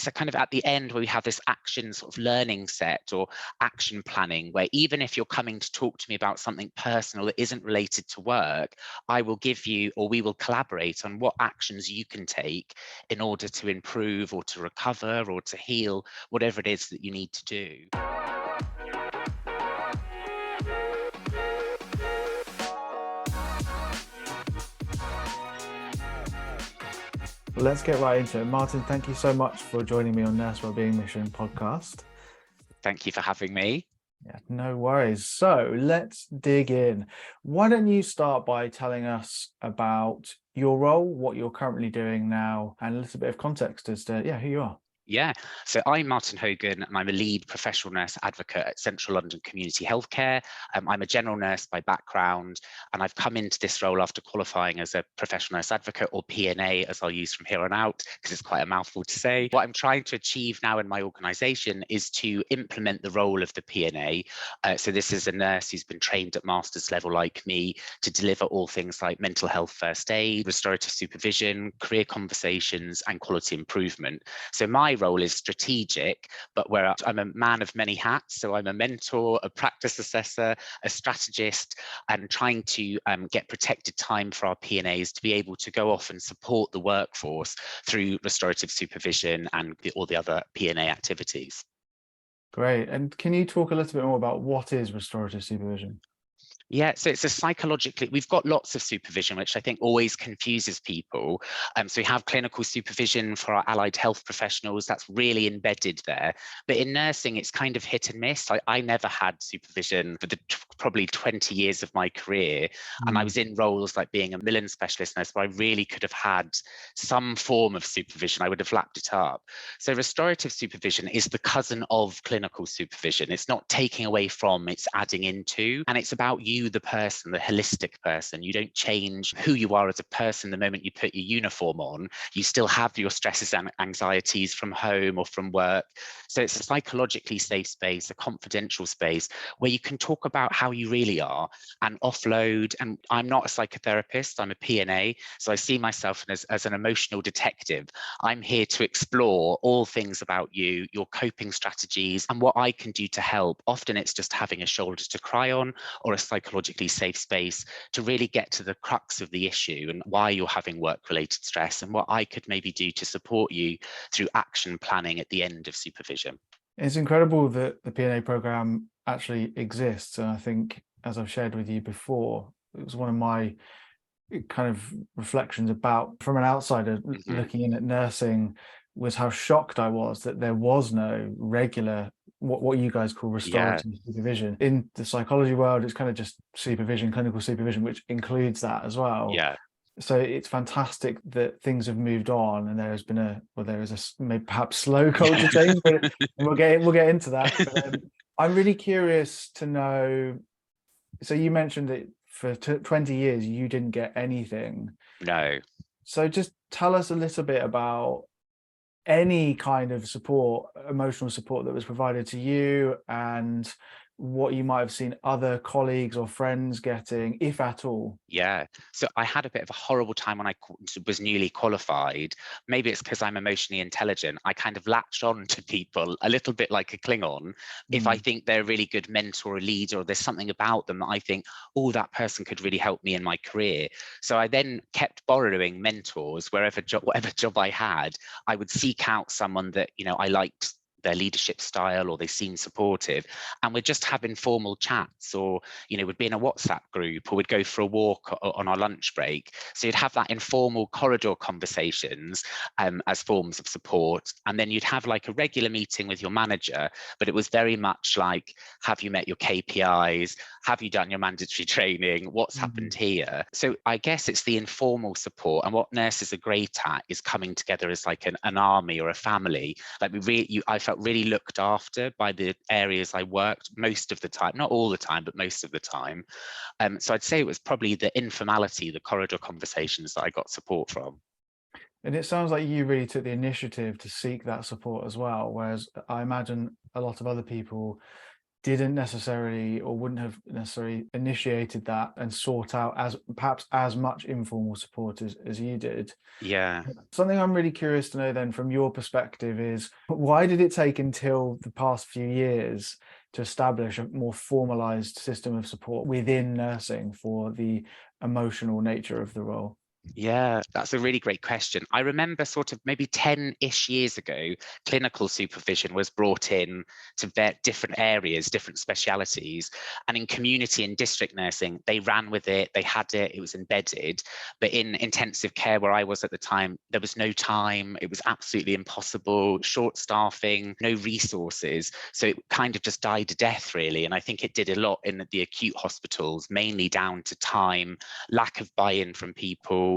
So kind of at the end where we have this action sort of learning set or action planning, where even if you're coming to talk to me about something personal that isn't related to work, I will give you, or we will collaborate on what actions you can take in order to improve or to recover or to heal, whatever it is that you need to do. Let's get right into it. Martin, thank you so much for joining me on Nurse Wellbeing Mission podcast. Thank you for having me. Yeah, no worries. So let's dig in. Why don't you start by telling us about your role, what you're currently doing now, and a little bit of context as to who you are. Yeah, so I'm Martin Hogan and I'm a lead professional nurse advocate at Central London Community Healthcare. I'm a general nurse by background, and I've come into this role after qualifying as a professional nurse advocate, or PNA, as I'll use from here on out, because it's quite a mouthful to say. What I'm trying to achieve now in my organisation is to implement the role of the PNA. So this is a nurse who's been trained at master's level like me to deliver all things like mental health first aid, restorative supervision, career conversations, and quality improvement. So my role is strategic, but where I'm a man of many hats. So I'm a mentor, a practice assessor, a strategist, and trying to get protected time for our PNAs to be able to go off and support the workforce through restorative supervision and all the other PNA activities. Great. And can you talk a little bit more about what is restorative supervision? Yeah, so it's a psychologically, we've got lots of supervision, which I think always confuses people. So we have clinical supervision for our allied health professionals, that's really embedded there. But in nursing, it's kind of hit and miss. I never had supervision for the probably 20 years of my career. And I was in roles like being a million specialist nurse, where I really could have had some form of supervision. I would have lapped it up. So restorative supervision is the cousin of clinical supervision. It's not taking away from, it's adding into, and it's about you, the person, the holistic person. You don't change who you are as a person the moment you put your uniform on. You still have your stresses and anxieties from home or from work. So it's a psychologically safe space, a confidential space where you can talk about how you really are and offload. And I'm not a psychotherapist, I'm a PNA. So I see myself as an emotional detective. I'm here to explore all things about you, your coping strategies, and what I can do to help. Often it's just having a shoulder to cry on or a psychologically safe space to really get to the crux of the issue and why you're having work-related stress and what I could maybe do to support you through action planning at the end of supervision. It's incredible that the PNA program actually exists. And I think, as I've shared with you before, it was one of my kind of reflections about, from an outsider looking in at nursing, was how shocked I was that there was no regular what you guys call restorative supervision. In the psychology world, it's kind of just supervision, clinical supervision, which includes that as well. Yeah. So it's fantastic that things have moved on, and there is a maybe perhaps slow culture change, but we'll get into that. But, I'm really curious to know. So you mentioned that for 20 years you didn't get anything. No. So just tell us a little bit about any kind of support, emotional support, that was provided to you, and what you might have seen other colleagues or friends getting, if at all. Yeah. So I had a bit of a horrible time when I was newly qualified. Maybe it's because I'm emotionally intelligent. I kind of latched on to people a little bit like a Klingon. If I think they're a really good mentor or leader, or there's something about them that I think, oh, that person could really help me in my career. So I then kept borrowing mentors whatever job I had. I would seek out someone that, I liked their leadership style, or they seemed supportive, and we'd just have informal chats, or we'd be in a WhatsApp group, or we'd go for a walk on our lunch break. So you'd have that informal corridor conversations as forms of support, and then you'd have like a regular meeting with your manager, but it was very much like, have you met your KPIs, have you done your mandatory training, what's happened here? So I guess it's the informal support, and what nurses are great at is coming together as like an army or a family. Like I felt really looked after by the areas I worked most of the time, not all the time, but most of the time. So I'd say it was probably the informality, the corridor conversations that I got support from. And it sounds like you really took the initiative to seek that support as well, whereas I imagine a lot of other people didn't necessarily, or wouldn't have necessarily initiated that and sought out as perhaps as much informal support as you did. Yeah. Something I'm really curious to know then from your perspective is, why did it take until the past few years to establish a more formalized system of support within nursing for the emotional nature of the role? Yeah, that's a really great question. I remember sort of maybe 10-ish years ago, clinical supervision was brought in to different areas, different specialities. And in community and district nursing, they ran with it, they had it, it was embedded. But in intensive care, where I was at the time, there was no time, it was absolutely impossible, short staffing, no resources. So it kind of just died a death, really. And I think it did a lot in the acute hospitals, mainly down to time, lack of buy-in from people,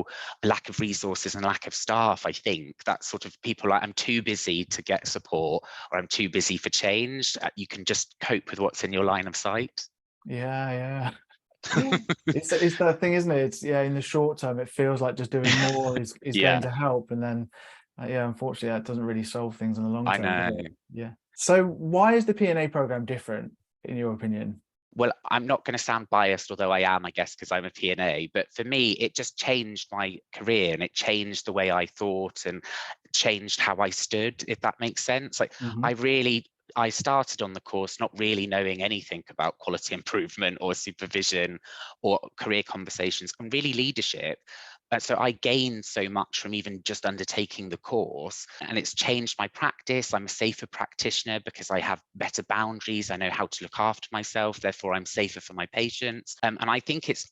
lack of resources and lack of staff. I think that sort of people like, I'm too busy to get support, or I'm too busy for change. You can just cope with what's in your line of sight. Yeah. It's that thing, isn't it? It's, yeah, in the short term, it feels like just doing more is going Yeah, to help. And then, yeah, unfortunately, that doesn't really solve things in the long I term, does know. it? Yeah. So why is the PNA program different, in your opinion? Well, I'm not going to sound biased, although I am, I guess, because I'm a PNA. But for me, it just changed my career, and it changed the way I thought and changed how I stood, if that makes sense. Like, Mhm. I started on the course not really knowing anything about quality improvement or supervision or career conversations and really leadership. So I gained so much from even just undertaking the course, and it's changed my practice. I'm a safer practitioner because I have better boundaries. I know how to look after myself. Therefore, I'm safer for my patients. And I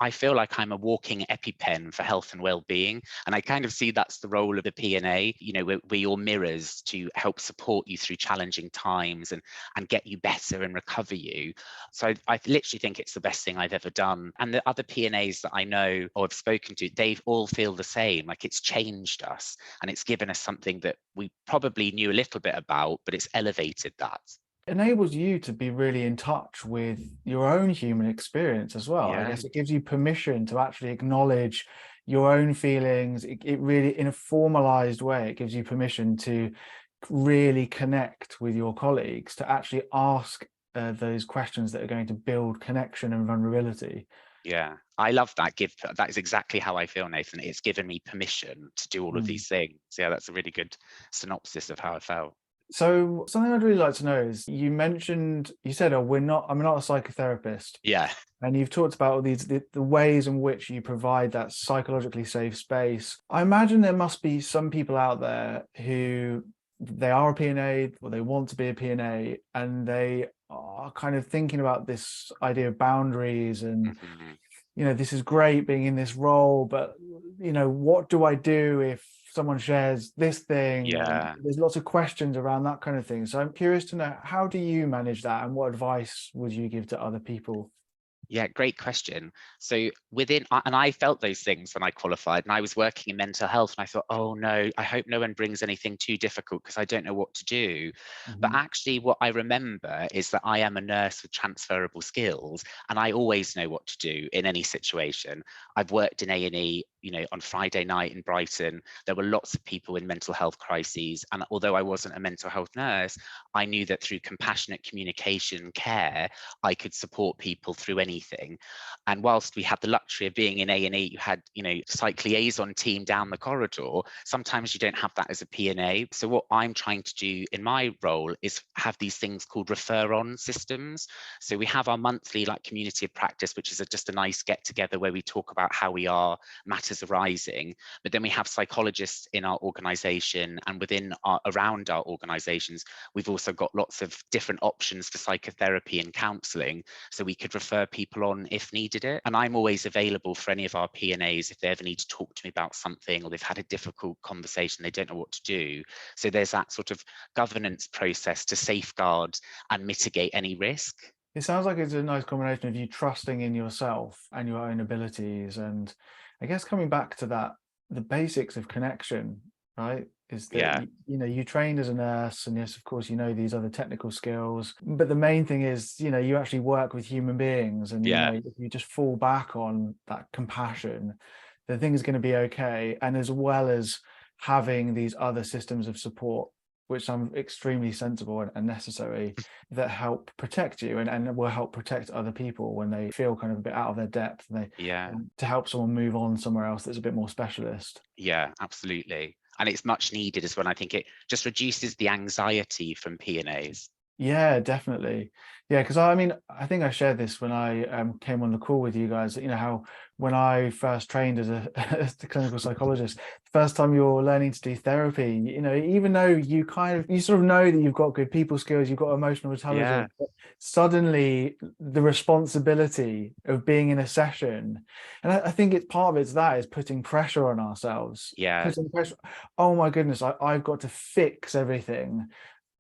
feel like I'm a walking EpiPen for health and well-being. And I kind of see that's the role of the PNA. You know, we're your mirrors to help support you through challenging times and get you better and recover you. So I literally think it's the best thing I've ever done. And the other PNAs that I know or have spoken to, they've all feel the same. Like, it's changed us and it's given us something that we probably knew a little bit about, but it's elevated that. Enables you to be really in touch with your own human experience as well. I Yeah. guess it gives you permission to actually acknowledge your own feelings. It really, in a formalized way, it gives you permission to really connect with your colleagues, to actually ask those questions that are going to build connection and vulnerability. Yeah, I love that. That is exactly how I feel, Nathan. It's given me permission to do all of Mm. these things. Yeah, that's a really good synopsis of how I felt. So something I'd really like to know is, you said, oh, I'm not a psychotherapist. Yeah. And you've talked about all the ways in which you provide that psychologically safe space. I imagine there must be some people out there who, they are a PNA or they want to be a PNA, and they are kind of thinking about this idea of boundaries and, Mhm. this is great being in this role, but, what do I do if someone shares this thing? And Yeah. there's lots of questions around that kind of thing. So I'm curious to know, how do you manage that, and what advice would you give to other people? Yeah, great question. So and I felt those things when I qualified, and I was working in mental health, and I thought, oh no, I hope no one brings anything too difficult because I don't know what to do. But Mhm. actually, what I remember is that I am a nurse with transferable skills, and I always know what to do in any situation. I've worked in A&E, on Friday night in Brighton. There were lots of people in mental health crises, and although I wasn't a mental health nurse, I knew that through compassionate communication care, I could support people through anything. And whilst we had the luxury of being in A&E, you had, psych liaison team down the corridor. Sometimes you don't have that as a PNA. So what I'm trying to do in my role is have these things called refer-on systems. So we have our monthly community of practice, which is just a nice get together where we talk about how we are, matters arising. But then we have psychologists in our organization, and around our organizations, we've also got lots of different options for psychotherapy and counselling, so we could refer people on if needed it. And I'm always available for any of our PNAs if they ever need to talk to me about something, or they've had a difficult conversation, they don't know what to do. So there's that sort of governance process to safeguard and mitigate any risk. It sounds like it's a nice combination of you trusting in yourself and your own abilities. And I guess coming back to that, the basics of connection, right? Is that, Yeah, you trained as a nurse, and yes, of course, these other technical skills. But the main thing is, you actually work with human beings. And, yeah, if you just fall back on that compassion, then things are going to be okay. And as well as having these other systems of support which sound extremely sensible and necessary, that help protect you and will help protect other people when they feel kind of a bit out of their depth, and Yeah. to help someone move on somewhere else that's a bit more specialist. Yeah, absolutely. And it's much needed as well. I think it just reduces the anxiety from PNAs. Yeah, definitely. Yeah, because I mean, I think I shared this when I came on the call with you guys. You know how when I first trained as a, as a clinical psychologist, first time you're learning to do therapy, you know, even though you sort of know that you've got good people skills, you've got emotional Yeah, intelligence, but suddenly the responsibility of being in a session, and I think it's part of it's that is putting pressure on ourselves, yeah, putting pressure. Oh my goodness, I've got to fix everything.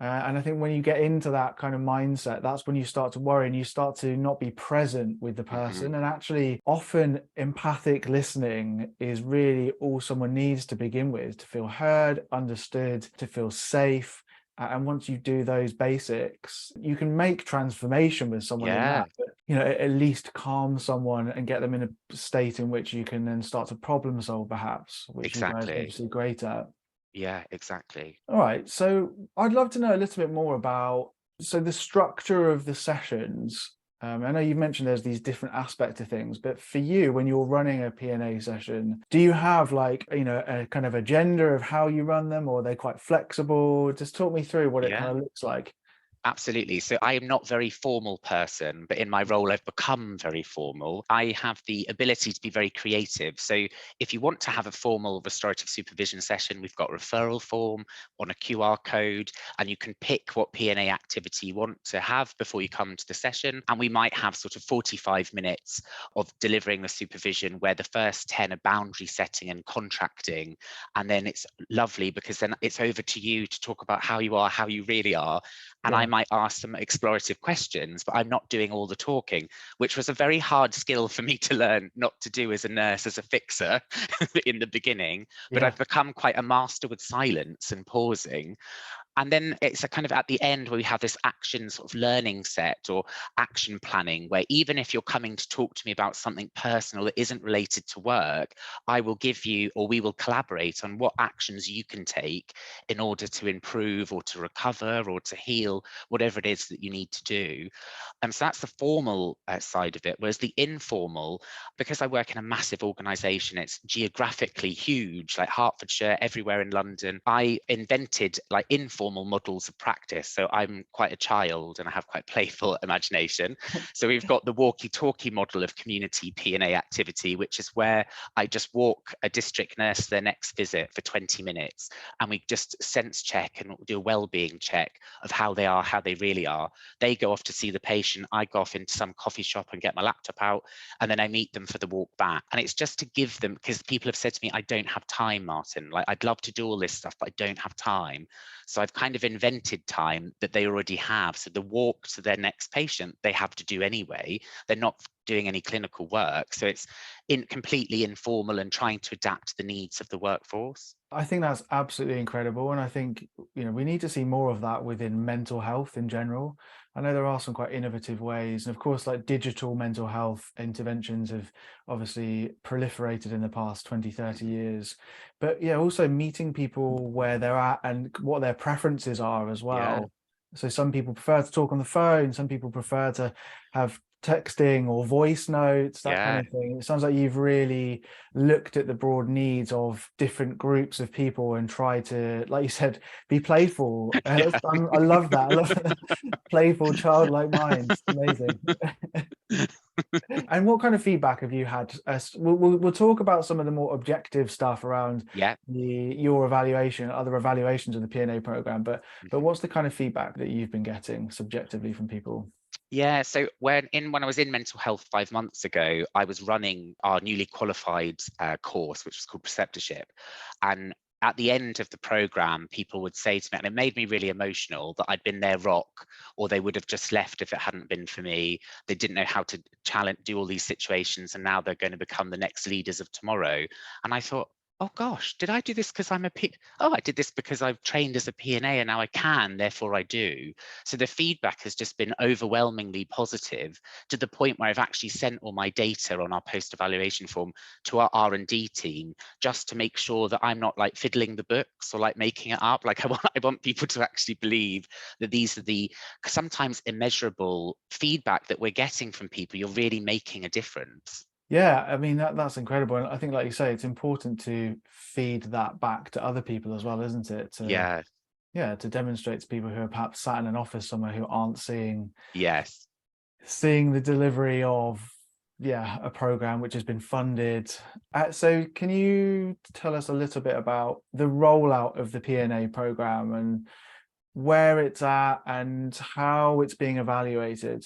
And I think when you get into that kind of mindset, that's when you start to worry and you start to not be present with the hmm, person. And actually, often empathic listening is really all someone needs to begin with, to feel heard, understood, to feel safe. And once you do those basics, you can make transformation with someone in yeah, that. But, you know, at least calm someone and get them in a state in which you can then start to problem solve, perhaps, which you guys are exactly. obviously great at. Yeah, exactly. All right, so I'd love to know a little bit more about the structure of the sessions. I know you've mentioned there's these different aspects of things, but for you, when you're running a PNA session, do you have like, you know, a kind of agenda of how you run them, or are they quite flexible? Just talk me through what it kind Yeah. of looks like. Absolutely. So I am not a very formal person, but in my role, I've become very formal. I have the ability to be very creative. So if you want to have a formal restorative supervision session, we've got a referral form on a QR code, and you can pick what PNA activity you want to have before you come to the session. And we might have sort of 45 minutes of delivering the supervision where the first 10 are boundary setting and contracting. And then it's lovely because then it's over to you to talk about how you are, how you really are, and I Yeah. might ask some explorative questions, but I'm not doing all the talking, which was a very hard skill for me to learn not to do as a nurse, as a fixer in the beginning. But Yeah. I've become quite a master with silence and pausing. And then it's a kind of at the end where we have this action sort of learning set or action planning, where even if you're coming to talk to me about something personal that isn't related to work, I will give you, or we will collaborate on what actions you can take in order to improve or to recover or to heal, whatever it is that you need to do. So that's the formal side of it. Whereas the informal, because I work in a massive organization, it's geographically huge, like Hertfordshire, everywhere in London. I invented like informal models of practice. So I'm quite a child and I have quite playful imagination. So we've got the walkie-talkie model of community PNA activity, which is where I just walk a district nurse to their next visit for 20 minutes. And we just sense check and do a well-being check of how they are, how they really are. They go off to see the patient. I go off into some coffee shop and get my laptop out, and then I meet them for the walk back. And it's just to give them, because people have said to me, I don't have time, Martin. Like, I'd love to do all this stuff, but I don't have time. So I've kind of invented time that they already have. So the walk to their next patient, they have to do anyway. They're not doing any clinical work. So it's completely informal and trying to adapt to the needs of the workforce. I think that's absolutely incredible. And I think, you know, we need to see more of that within mental health in general. I know there are some quite innovative ways. And of course, like digital mental health interventions have obviously proliferated in the past 20, 30 Mhm. years. But yeah, also meeting people where they're at and what their preferences are as Yeah, well. So some people prefer to talk on the phone, some people prefer to have texting or voice notes, that kind yeah, of thing. It sounds like you've really looked at the broad needs of different groups of people and try to, like you said, be playful. yeah. I love that. I love playful, childlike minds. Amazing. And what kind of feedback have you had? We'll talk about some of the more objective stuff around Yeah. your evaluation, other evaluations of the PNA program, but Mhm. what's the kind of feedback that you've been getting subjectively from people? Yeah, so when I was in mental health 5 months ago, I was running our newly qualified course, which was called preceptorship, and at the end of the program, people would say to me, and it made me really emotional, that I'd been their rock, or they would have just left if it hadn't been for me. They didn't know how to challenge, do all these situations, and now they're going to become the next leaders of tomorrow. And I thought, oh gosh, did I do this because I did this because I've trained as a PNA and now I can, therefore I do. So the feedback has just been overwhelmingly positive, to the point where I've actually sent all my data on our post-evaluation form to our R&D team, just to make sure that I'm not like fiddling the books or like making it up. Like I want people to actually believe that these are the sometimes immeasurable feedback that we're getting from people. You're really making a difference. Yeah, I mean that's incredible. And I think, like you say, it's important to feed that back to other people as well, isn't it? To Yeah. yeah, to demonstrate to people who are perhaps sat in an office somewhere who aren't Yes. seeing the delivery of a program which has been funded. So can you tell us a little bit about the rollout of the PNA program and where it's at and how it's being evaluated?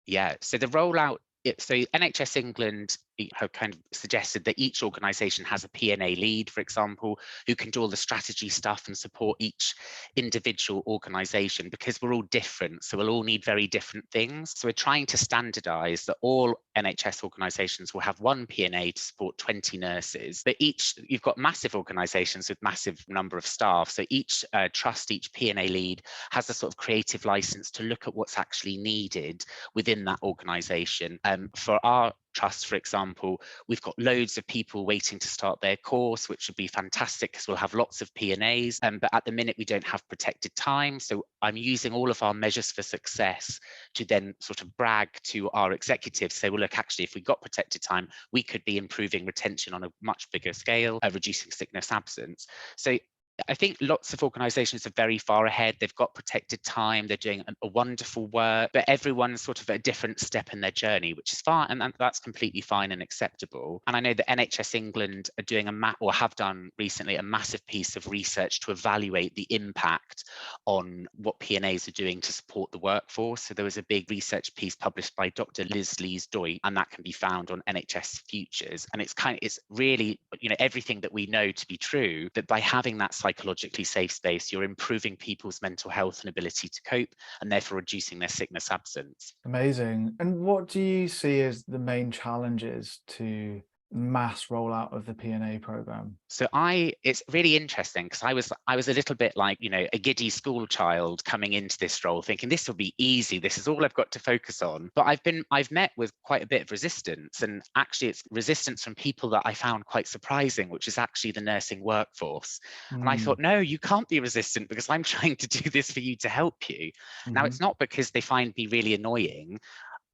Yeah, so the rollout, so NHS England have kind of suggested that each organisation has a PNA lead, for example, who can do all the strategy stuff and support each individual organisation, because we're all different. So we'll all need very different things. So we're trying to standardise that all NHS organisations will have one PNA to support 20 nurses. But you've got massive organisations with massive number of staff. So each trust, each PNA lead has a sort of creative licence to look at what's actually needed within that organisation. For our trust, for example, we've got loads of people waiting to start their course, which would be fantastic because we'll have lots of PNAs. But at the minute, we don't have protected time. So I'm using all of our measures for success to then sort of brag to our executives, say, well, look, actually, if we got protected time, we could be improving retention on a much bigger scale, reducing sickness absence. So I think lots of organisations are very far ahead. They've got protected time. They're doing a wonderful work, but everyone's sort of at a different step in their journey, which is fine, and that's completely fine and acceptable. And I know that NHS England are doing or have done recently a massive piece of research to evaluate the impact on what PNAs are doing to support the workforce. So there was a big research piece published by Dr. Liz Lees-Doit, and that can be found on NHS Futures. And it's really, everything that we know to be true, that by having that psychologically safe space, you're improving people's mental health and ability to cope, and therefore reducing their sickness absence. Amazing. And what do you see as the main challenges to mass rollout of the PNA program? So it's really interesting, because I was a little bit like, a giddy school child coming into this role thinking this will be easy. This is all I've got to focus on. But I've met with quite a bit of resistance, and actually it's resistance from people that I found quite surprising, which is actually the nursing workforce. And I thought, no, you can't be resistant, because I'm trying to do this for you to help you. Now, it's not because they find me really annoying.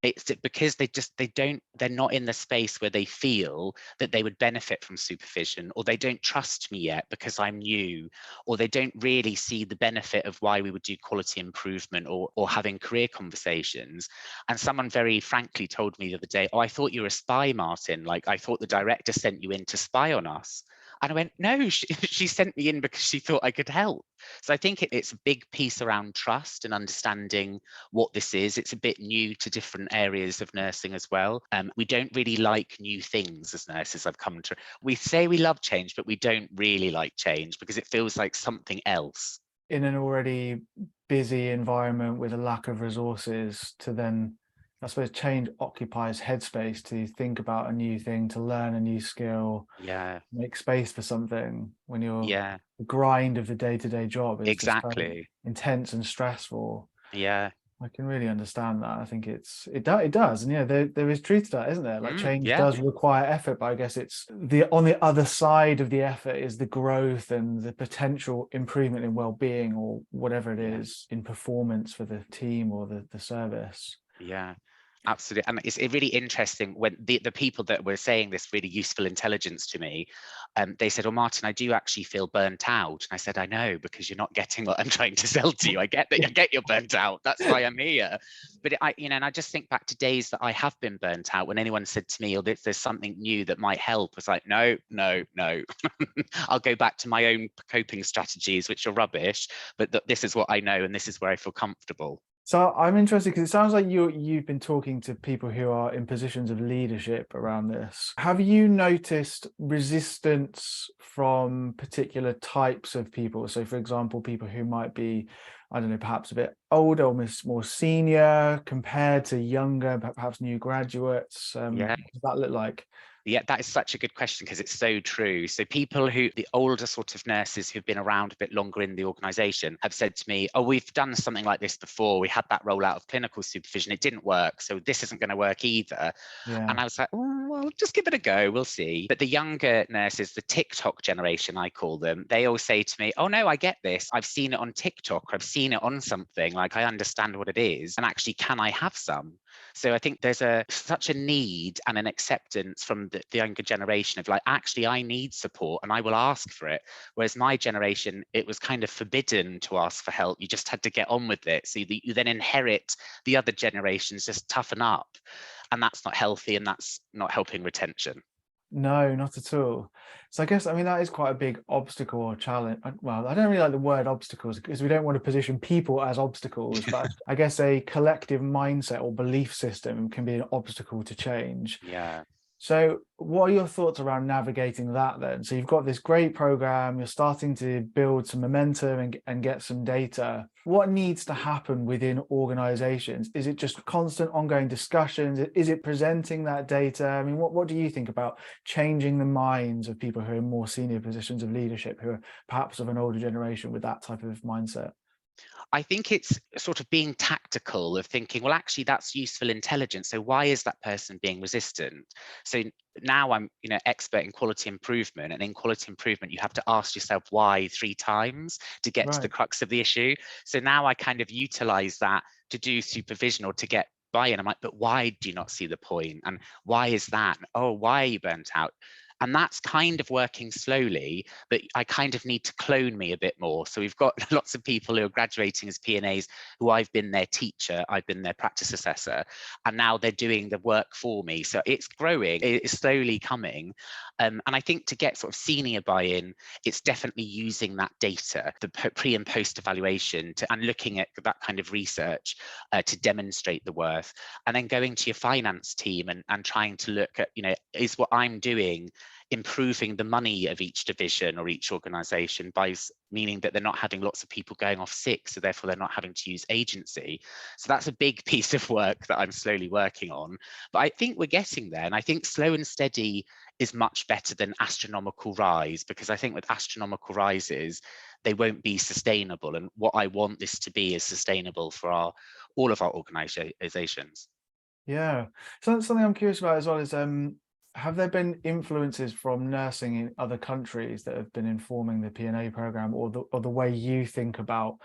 It's because they're not in the space where they feel that they would benefit from supervision, or they don't trust me yet because I'm new, or they don't really see the benefit of why we would do quality improvement or having career conversations. And someone very frankly told me the other day, oh, I thought you were a spy, Martin. Like, I thought the director sent you in to spy on us. And I went, no, she sent me in because she thought I could help. So I think it's a big piece around trust and understanding what this is. It's a bit new to different areas of nursing as well. We don't really like new things as nurses. We say we love change, but we don't really like change because it feels like something else. In an already busy environment with a lack of resources, to then, I suppose, change occupies headspace to think about a new thing, to learn a new skill, Yeah. make space for something when Yeah. the grind of the day-to-day job is just so Exactly. intense and stressful. Yeah. I can really understand that. I think it does, and there is truth to that, isn't there? Like, change Yeah. does require effort, but I guess it's on the other side of the effort is the growth and the potential improvement in well-being, or whatever it is, in performance for the team or the service. Yeah. Absolutely. And it's really interesting when the people that were saying this really useful intelligence to me, they said, oh, Martin, I do actually feel burnt out. And I said, I know, because you're not getting what I'm trying to sell to you. I get that. I get you're burnt out. That's why I'm here. But and I just think back to days that I have been burnt out, when anyone said to me, oh, there's something new that might help. I was like, no. I'll go back to my own coping strategies, which are rubbish. But this is what I know, and this is where I feel comfortable. So I'm interested, because it sounds like you've been talking to people who are in positions of leadership around this. Have you noticed resistance from particular types of people? So, for example, people who might be, I don't know, perhaps a bit older or more senior compared to younger, perhaps new graduates. Yeah. What does that look like? Yeah, that is such a good question because it's so true. So people who, the older sort of nurses who've been around a bit longer in the organisation have said to me, oh, we've done something like this before. We had that rollout of clinical supervision. It didn't work. So this isn't going to work either. Yeah. And I was like, oh, well, just give it a go. We'll see. But the younger nurses, the TikTok generation, I call them, they all say to me, oh, no, I get this. I've seen it on TikTok. I've seen it on something. Like, I understand what it is. And actually, can I have some? So I think there's such a need and an acceptance from the younger generation of like, actually, I need support and I will ask for it. Whereas my generation, it was kind of forbidden to ask for help. You just had to get on with it. So you then inherit the other generations just toughen up. And that's not healthy and that's not helping retention. No, not at all. So I guess, I mean, that is quite a big obstacle or challenge. Well, I don't really like the word obstacles because we don't want to position people as obstacles, but I guess a collective mindset or belief system can be an obstacle to change. Yeah. So what are your thoughts around navigating that then? So you've got this great program, you're starting to build some momentum and get some data. What needs to happen within organizations? Is it just constant ongoing discussions? Is it presenting that data? I mean, what do you think about changing the minds of people who are in more senior positions of leadership, who are perhaps of an older generation with that type of mindset? I think it's sort of being tactical of thinking, well, actually, that's useful intelligence. So why is that person being resistant? So now I'm, expert in quality improvement, and in quality improvement, you have to ask yourself why 3 times to get to the Right. crux of the issue. So now I kind of utilize that to do supervision or to get buy-in. I'm like, but why do you not see the point? And why is that? Oh, why are you burnt out? And that's kind of working slowly, but I kind of need to clone me a bit more. So we've got lots of people who are graduating as PNAs who I've been their teacher, I've been their practice assessor, and now they're doing the work for me. So it's growing, it's slowly coming. And I think to get sort of senior buy-in, it's definitely using that data, the pre and post evaluation and looking at that kind of research to demonstrate the worth. And then going to your finance team and trying to look at, is what I'm doing improving the money of each division or each organization by meaning that they're not having lots of people going off sick, so therefore they're not having to use agency. So that's a big piece of work that I'm slowly working on. But I think we're getting there, and I think slow and steady is much better than astronomical rise, because I think with astronomical rises, they won't be sustainable. And what I want this to be is sustainable for all of our organizations. Yeah. So something I'm curious about as well is have there been influences from nursing in other countries that have been informing the PNA program or the way you think about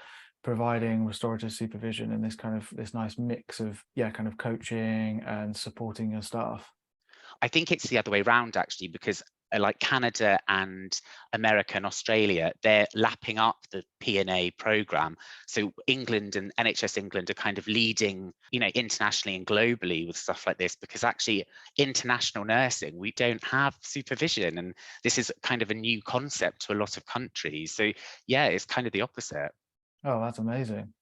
providing restorative supervision and this nice mix of kind of coaching and supporting your staff? I think it's the other way around, actually, because like Canada and America and Australia, they're lapping up the PNA program. So England and NHS England are kind of leading, internationally and globally with stuff like this, because actually international nursing, we don't have supervision. And this is kind of a new concept to a lot of countries. So yeah, it's kind of the opposite. Oh, that's amazing.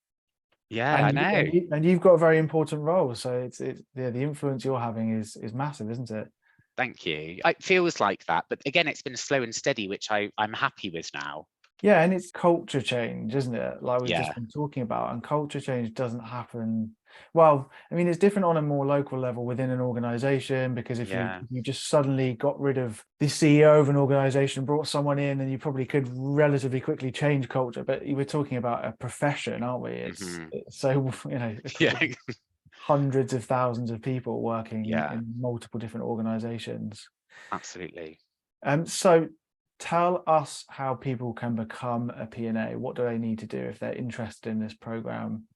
Yeah, I And know. you've got a very important role. So it's the influence you're having is massive, isn't it? Thank you. It feels like that. But again, it's been slow and steady, which I'm happy with now. Yeah, and it's culture change, isn't it? Like we've just Yeah. been talking about, and culture change doesn't happen. Well, I mean, it's different on a more local level within an organization, because if Yeah. you just suddenly got rid of the CEO of an organization, brought someone in, then you probably could relatively quickly change culture. But we're talking about a profession, aren't we? It's so, Yeah. hundreds of thousands of people working Yeah, in multiple different organizations. absolutely. So tell us how people can become a PNA. What do they need to do if they're interested in this program?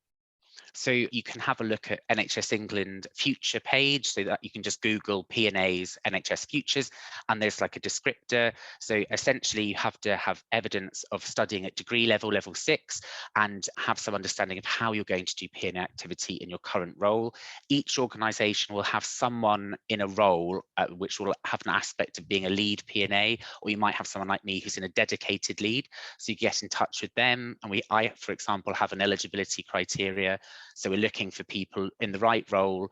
So you can have a look at NHS England future page, so that you can just Google PNAs NHS futures, and there's like a descriptor. So essentially you have to have evidence of studying at degree level, level 6, and have some understanding of how you're going to do PNA activity in your current role. Each organisation will have someone in a role which will have an aspect of being a lead PNA, or you might have someone like me who's in a dedicated lead. So you get in touch with them, and I, for example, have an eligibility criteria. So we're looking for people in the right role,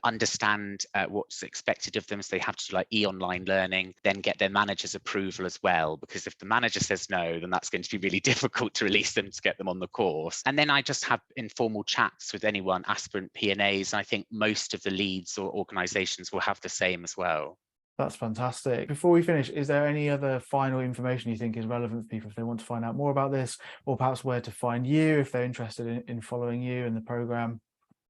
understand what's expected of them. So they have to do like e-online learning, then get their manager's approval as well. Because if the manager says no, then that's going to be really difficult to release them to get them on the course. And then I just have informal chats with anyone, aspirant PNAs. And I think most of the leads or organizations will have the same as well. That's fantastic. Before we finish, is there any other final information you think is relevant for people if they want to find out more about this, or perhaps where to find you if they're interested in following you and the program?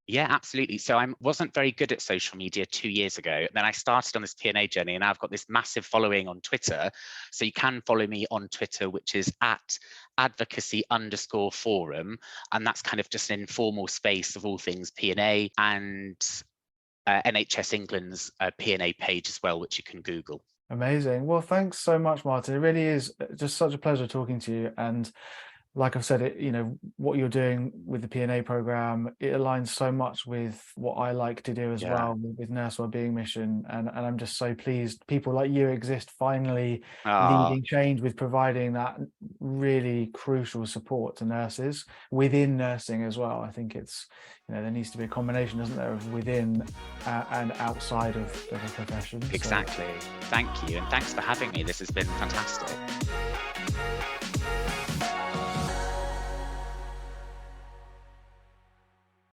Yeah, absolutely. So I wasn't very good at social media 2 years ago. And then I started on this PNA journey, and I've got this massive following on Twitter. So you can follow me on Twitter, which is at advocacy_forum. And that's kind of just an informal space of all things PNA, and NHS England's PNA page as well, which you can Google. Amazing. Well, thanks so much, Martin. It really is just such a pleasure talking to you. And like I've said, what you're doing with the PNA program, it aligns so much with what I like to do as well with Nurse Wellbeing Mission. And I'm just so pleased people like you exist, finally leading change with providing that really crucial support to nurses within nursing as well. I think it's, there needs to be a combination, isn't there, of within and outside of the profession. Exactly. So. Thank you. And thanks for having me. This has been fantastic.